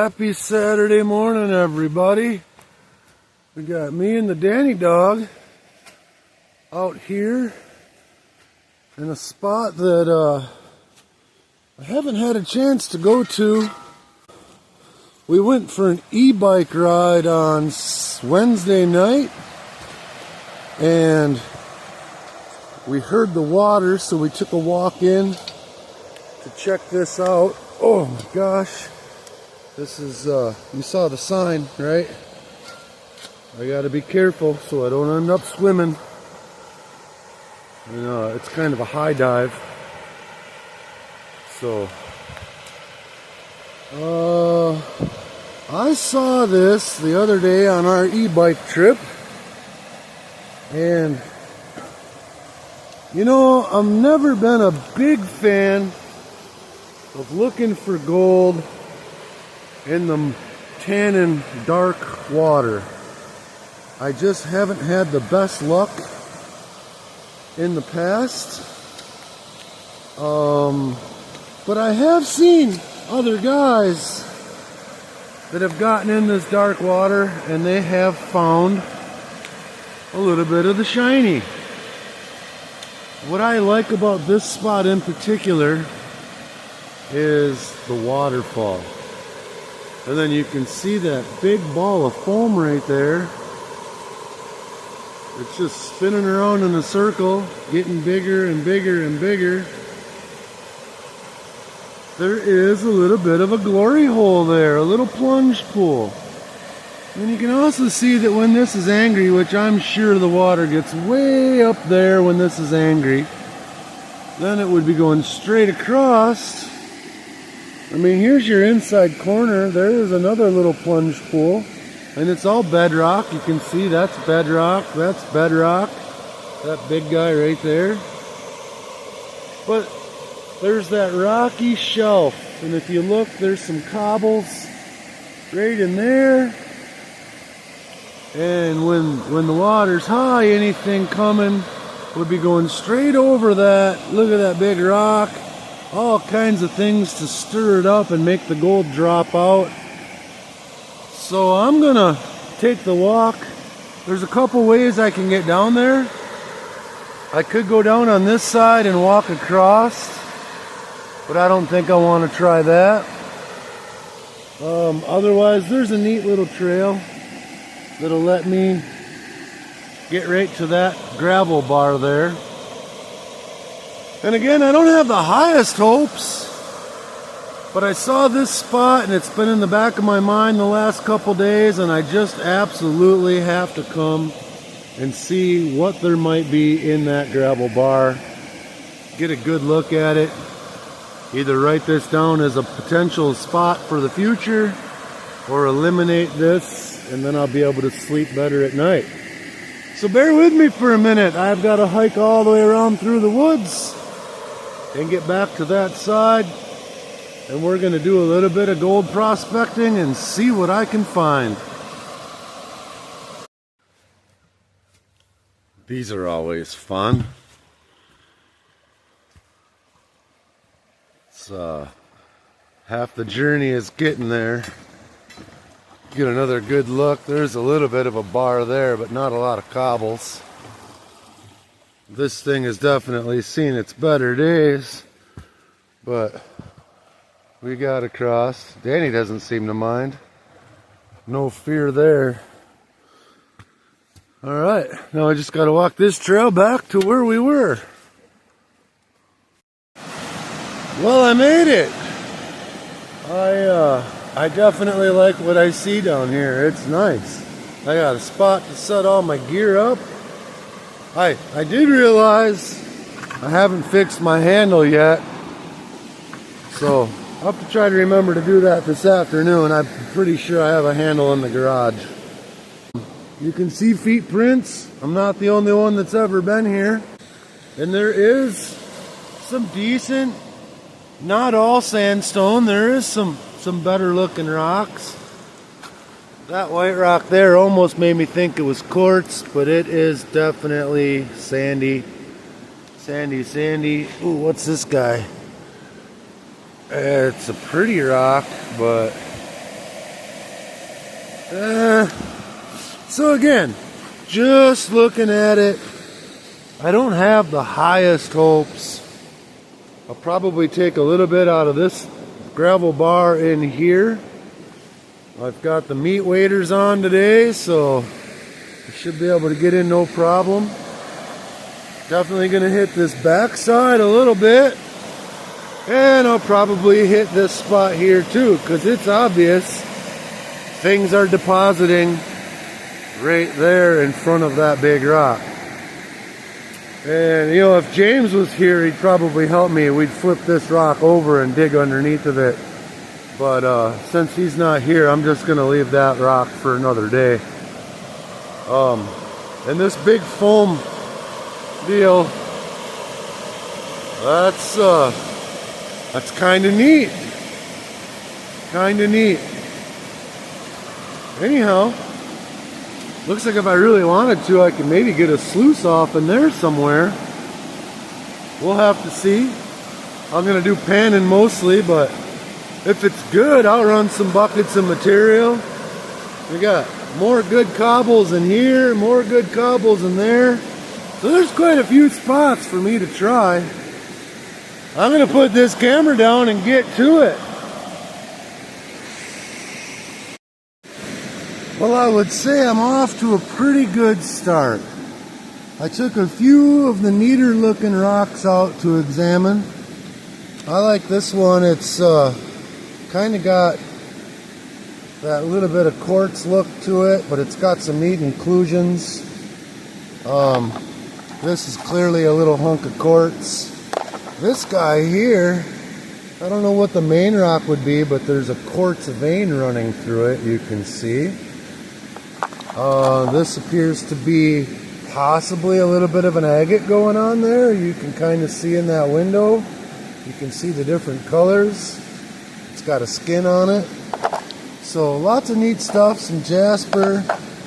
Happy Saturday morning, everybody. We got me and the Danny dog out here in a spot that I haven't had a chance to go to. We went for an e-bike ride on Wednesday night and we heard the water, so we took a walk in to check this out. Oh my gosh. This is, you saw the sign, right? I gotta be careful so I don't end up swimming. And, it's kind of a high dive. So, I saw this the other day on our e-bike trip. And, I've never been a big fan of looking for gold in the tannin dark water. I just haven't had the best luck in the past. But I have seen other guys that have gotten in this dark water and they have found a little bit of the shiny. What I like about this spot in particular is the waterfall. And then you can see that big ball of foam right there. It's just spinning around in a circle, getting bigger and bigger and bigger. There is a little bit of a glory hole there, a little plunge pool. And you can also see that when this is angry, which I'm sure the water gets way up there when this is angry, then it would be going straight across. I mean, here's your inside corner. There is another little plunge pool. And it's all bedrock. You can see that's bedrock. That's bedrock. That big guy right there. But there's that rocky shelf. And if you look, there's some cobbles right in there. And when the water's high, anything coming would be going straight over that. Look at that big rock. All kinds of things to stir it up and make the gold drop out. So I'm gonna take the walk. There's a couple ways I can get down there. I could go down on this side and walk across, but I don't think I want to try that. Otherwise, there's a neat little trail that'll let me get right to that gravel bar there. And again, I don't have the highest hopes, but I saw this spot and it's been in the back of my mind the last couple days, and I just absolutely have to come and see what there might be in that gravel bar. Get a good look at it. Either write this down as a potential spot for the future or eliminate this, and then I'll be able to sleep better at night. So bear with me for a minute. I've got to hike all the way around through the woods and get back to that side, and we're going to do a little bit of gold prospecting and see what I can find. These are always fun. It's half the journey is getting there. Get another good look. There's a little bit of a bar there, but not a lot of cobbles. This thing has definitely seen its better days, but we got across. Danny doesn't seem to mind. No fear there. All right, now I just got to walk this trail back to where we were. Well, I made it. I definitely like what I see down here. It's nice. I got a spot to set all my gear up. I did realize I haven't fixed my handle yet, so I'll have to try to remember to do that this afternoon. I'm pretty sure I have a handle in the garage. You can see feet prints. I'm not the only one that's ever been here. And there is some decent, not all sandstone, there is some better looking rocks. That white rock there almost made me think it was quartz, but it is definitely sandy. Sandy. Ooh, what's this guy? It's a pretty rock, but So again, just looking at it, I don't have the highest hopes. I'll probably take a little bit out of this gravel bar in here. I've got the meat waders on today, so I should be able to get in no problem. Definitely going to hit this backside a little bit. And I'll probably hit this spot here too, because it's obvious things are depositing right there in front of that big rock. And you know, if James was here, he'd probably help me. We'd flip this rock over and dig underneath of it. But since he's not here, I'm just going to leave that rock for another day. And this big foam deal, that's kind of neat. Kind of neat. Anyhow, looks like if I really wanted to, I could maybe get a sluice off in there somewhere. We'll have to see. I'm going to do panning mostly, but if it's good, I'll run some buckets of material. We got more good cobbles in here, more good cobbles in there. So there's quite a few spots for me to try. I'm going to put this camera down and get to it. Well, I would say I'm off to a pretty good start. I took a few of the neater looking rocks out to examine. I like this one. It's kind of got that little bit of quartz look to it, but it's got some neat inclusions. This is clearly a little hunk of quartz. This guy here, I don't know what the main rock would be, but there's a quartz vein running through it, you can see. This appears to be possibly a little bit of an agate going on there. You can kind of see in that window. You can see the different colors. It's got a skin on it. So lots of neat stuff, some jasper,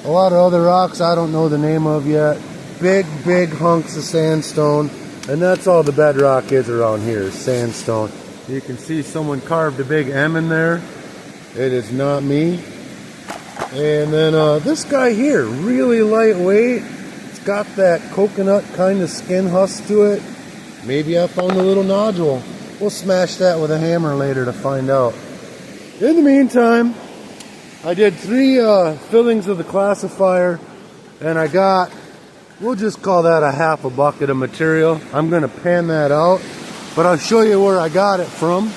a lot of other rocks I don't know the name of yet. Big hunks of sandstone. And that's all the bedrock is around here, is sandstone. You can see someone carved a big M in there. It is not me. And then this guy here, really lightweight. It's got that coconut kind of skin husk to it. Maybe I found a little nodule. We'll smash that with a hammer later to find out. In the meantime, I did 3 fillings of the classifier, and I got, we'll just call that a half a bucket of material. I'm going to pan that out, but I'll show you where I got it from.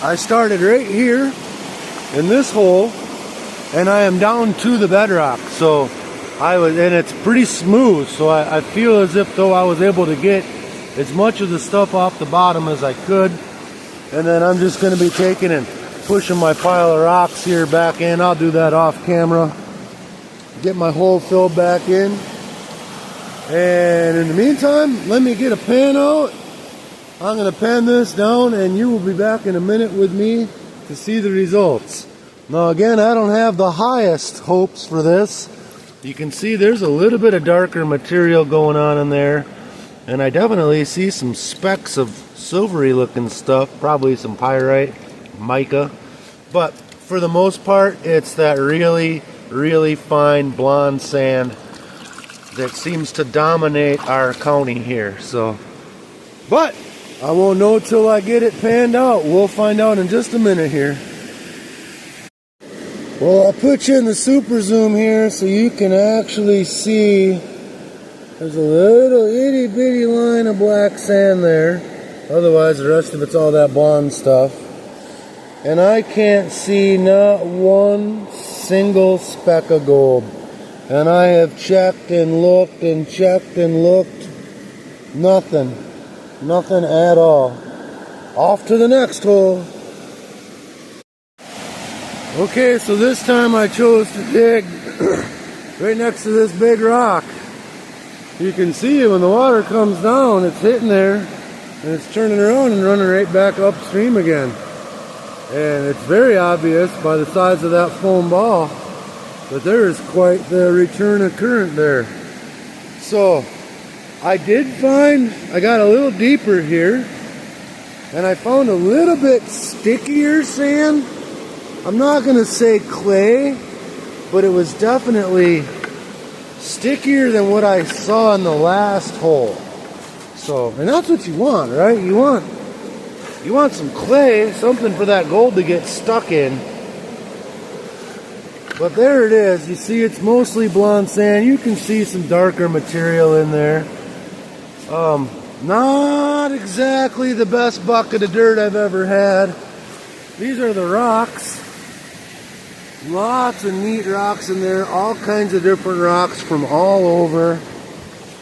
I started right here in this hole, and I am down to the bedrock. So and it's pretty smooth, so I feel as if though I was able to get as much of the stuff off the bottom as I could. And then I'm just going to be taking and pushing my pile of rocks here back in. I'll do that off camera. Get my hole filled back in. And in the meantime, let me get a pan out. I'm going to pan this down, and you will be back in a minute with me to see the results. Now again, I don't have the highest hopes for this. You can see there's a little bit of darker material going on in there, and I definitely see some specks of silvery looking stuff, probably some pyrite, mica, but for the most part it's that really fine blonde sand that seems to dominate our county here. So, but I won't know till I get it panned out. We'll find out in just a minute here. Well, I'll put you in the super zoom here so you can actually see there's a little itty bitty line of black sand there. Otherwise, the rest of it's all that blonde stuff. And I can't see not one single speck of gold. And I have checked and looked and checked and looked. Nothing. Nothing at all. Off to the next hole. Okay, so this time I chose to dig right next to this big rock. You can see when the water comes down, it's hitting there, and it's turning around and running right back upstream again. And it's very obvious by the size of that foam ball that there is quite the return of current there. So I got a little deeper here, and I found a little bit stickier sand I'm not going to say clay, but it was definitely stickier than what I saw in the last hole. So, and that's what you want, right? You want some clay, something for that gold to get stuck in. But there it is. You see it's mostly blonde sand. You can see some darker material in there. Not exactly the best bucket of dirt I've ever had. These are the rocks. Lots of neat rocks in there. All kinds of different rocks from all over.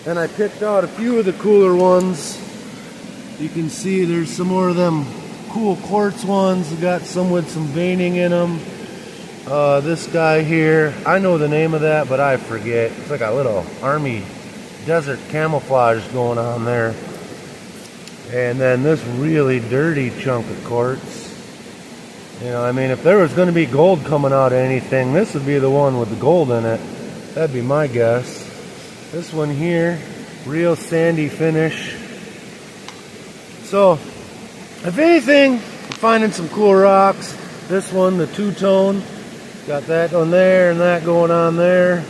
And I picked out a few of the cooler ones. You can see there's some more of them cool quartz ones. We got some with some veining in them. This guy here, I know the name of that, but I forget. It's like a little army desert camouflage going on there. And then this really dirty chunk of quartz. You know, I mean, if there was going to be gold coming out of anything, this would be the one with the gold in it. That'd be my guess. This one here, real sandy finish. So, if anything, I'm finding some cool rocks. This one, the two-tone, got that on there and that going on there.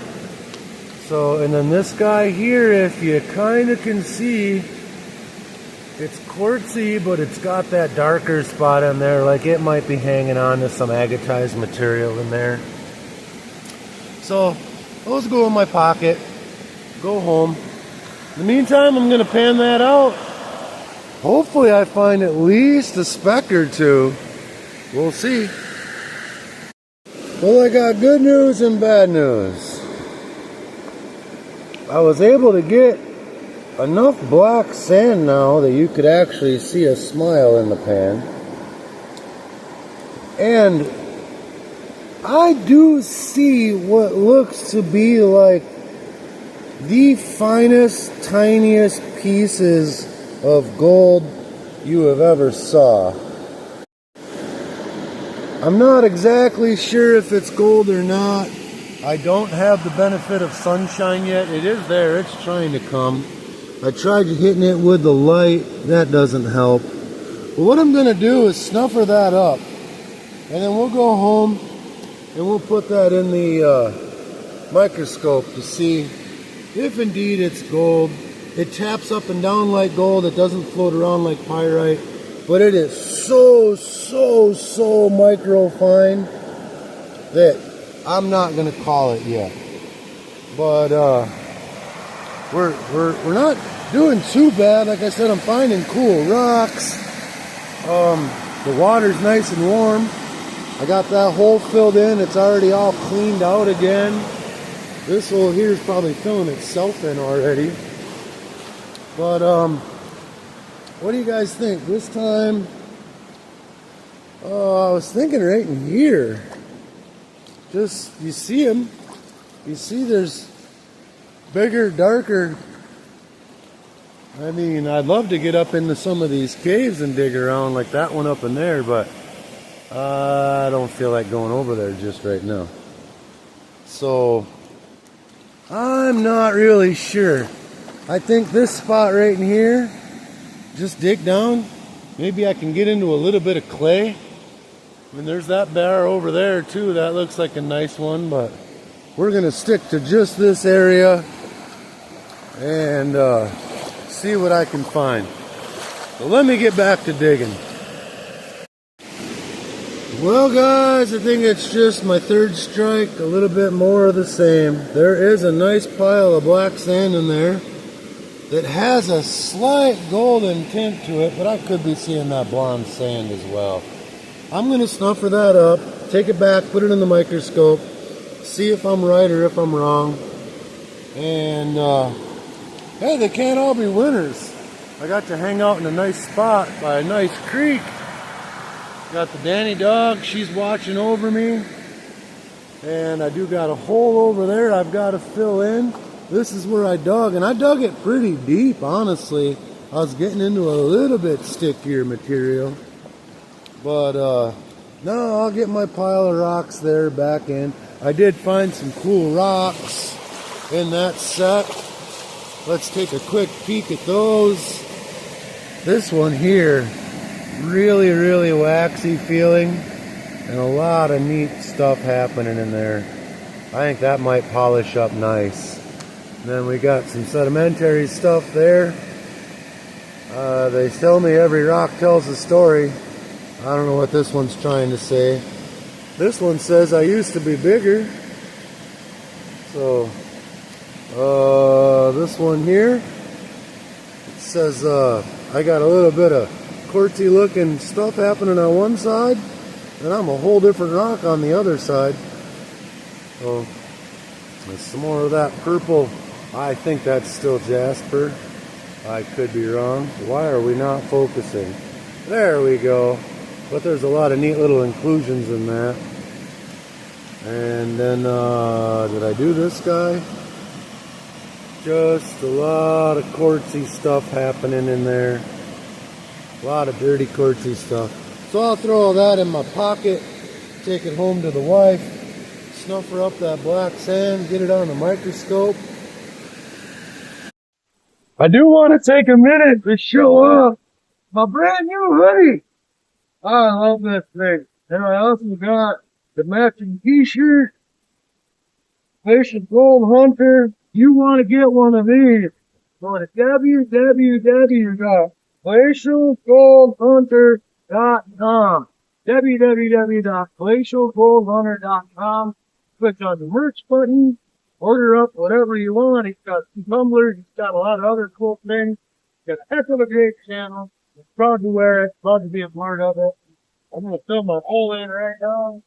So, and then this guy here, if you kind of can see, it's quartzy, but it's got that darker spot in there, like it might be hanging on to some agatized material in there. So, those go in my pocket, go home. In the meantime, I'm going to pan that out. Hopefully I find at least a speck or two. We'll see. Well, I got good news and bad news. I was able to get enough black sand now that you could actually see a smile in the pan. And I do see what looks to be like the finest, tiniest pieces of gold you have ever saw. I'm not exactly sure if it's gold or not. I don't have the benefit of sunshine yet. It is there, it's trying to come. I tried hitting it with the light, that doesn't help. But what I'm gonna do is snuffer that up. And then we'll go home and we'll put that in the microscope to see if indeed it's gold. It taps up and down like gold. It doesn't float around like pyrite. But it is so micro fine that I'm not going to call it yet. But we're not doing too bad. Like I said, I'm finding cool rocks. The water's nice and warm. I got that hole filled in. It's already all cleaned out again. This hole here is probably filling itself in already. But what do you guys think? This time, I was thinking right in here. Just, you see them. You see there's bigger, darker. I mean, I'd love to get up into some of these caves and dig around like that one up in there, but I don't feel like going over there just right now. So, I'm not really sure. I think this spot right in here, just dig down. Maybe I can get into a little bit of clay. I mean, there's that bar over there too. That looks like a nice one, but we're gonna stick to just this area and see what I can find. So let me get back to digging. Well guys, I think it's just my third strike, a little bit more of the same. There is a nice pile of black sand in there that has a slight golden tint to it, but I could be seeing that blonde sand as well. I'm going to snuffer that up, take it back, put it in the microscope, see if I'm right or if I'm wrong. And hey, they can't all be winners. I got to hang out in a nice spot by a nice creek. Got the Danny dog, she's watching over me. And I do got a hole over there I've got to fill in. This is where I dug, and I dug it pretty deep, honestly. I was getting into a little bit stickier material. But no, I'll get my pile of rocks there back in. I did find some cool rocks in that set. Let's take a quick peek at those. This one here, really waxy feeling. and a lot of neat stuff happening in there. I think that might polish up nice. And then we got some sedimentary stuff there. They tell me every rock tells a story. I don't know what this one's trying to say. This one says I used to be bigger. So this one here, it says I got a little bit of quartzy looking stuff happening on one side, and I'm a whole different rock on the other side. So there's some more of that purple. I think that's still jasper. I could be wrong. Why are we not focusing? There we go. But there's a lot of neat little inclusions in that. And then, did I do this guy? Just a lot of quartzy stuff happening in there. A lot of dirty quartzy stuff. So I'll throw all that in my pocket, take it home to the wife, snuff her up that black sand, get it on the microscope. I do want to take a minute to show off my brand new hoodie. I love this thing. And I also got the matching t-shirt. Fish and Gold Hunter. You want to get one of these? Go to www.glacialgoldhunter.com. www.glacialgoldhunter.com. Click on the merch button. Order up whatever you want. It's got some tumblers. It's got a lot of other cool things. It's got a heck of a great channel. I'm proud to wear it. Proud to be a part of it. I'm going to fill my hole in right now.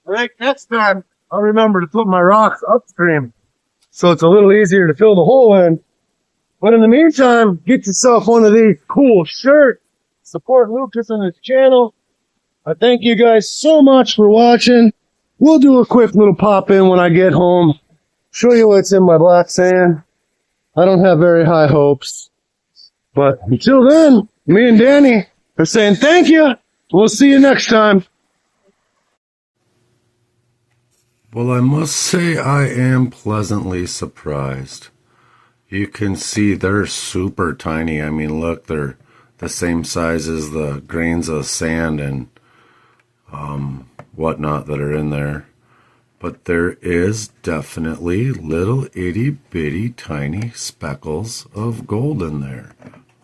Right, next time I'll remember to put my rocks upstream so it's a little easier to fill the hole in. But in the meantime, get yourself one of these cool shirts. Support Lucas and his channel. I thank you guys so much for watching. We'll do a quick little pop in when I get home. Show you what's in my black sand. I don't have very high hopes. But until then, me and Danny are saying thank you. We'll see you next time. Well, I must say I am pleasantly surprised. You can see they're super tiny. I mean, look, they're the same size as the grains of sand and whatnot that are in there. But there is definitely little itty bitty tiny speckles of gold in there.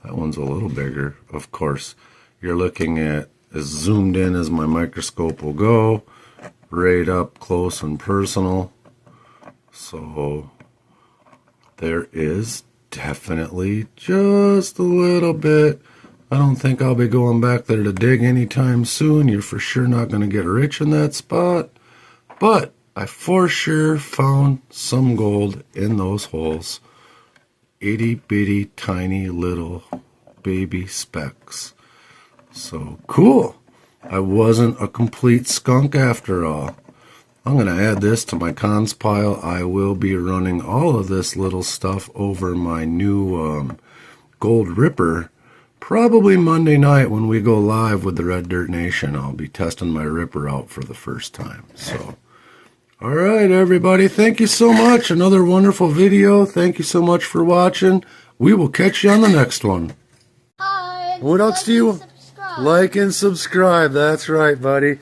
That one's a little bigger. Of course, you're looking at as zoomed in as my microscope will go. Right up close and personal. So there is definitely just a little bit. I don't think I'll be going back there to dig anytime soon. You're for sure not going to get rich in that spot. But I for sure found some gold in those holes. Itty bitty tiny little baby specks. So cool. I wasn't a complete skunk after all. I'm going to add this to my cons pile. I will be running all of this little stuff over my new gold ripper. Probably Monday night when we go live with the Red Dirt Nation. I'll be testing my ripper out for the first time. So, all right, everybody. Thank you so much. Another wonderful video. Thank you so much for watching. We will catch you on the next one. Hi. What else do you... Like and subscribe. That's right, buddy.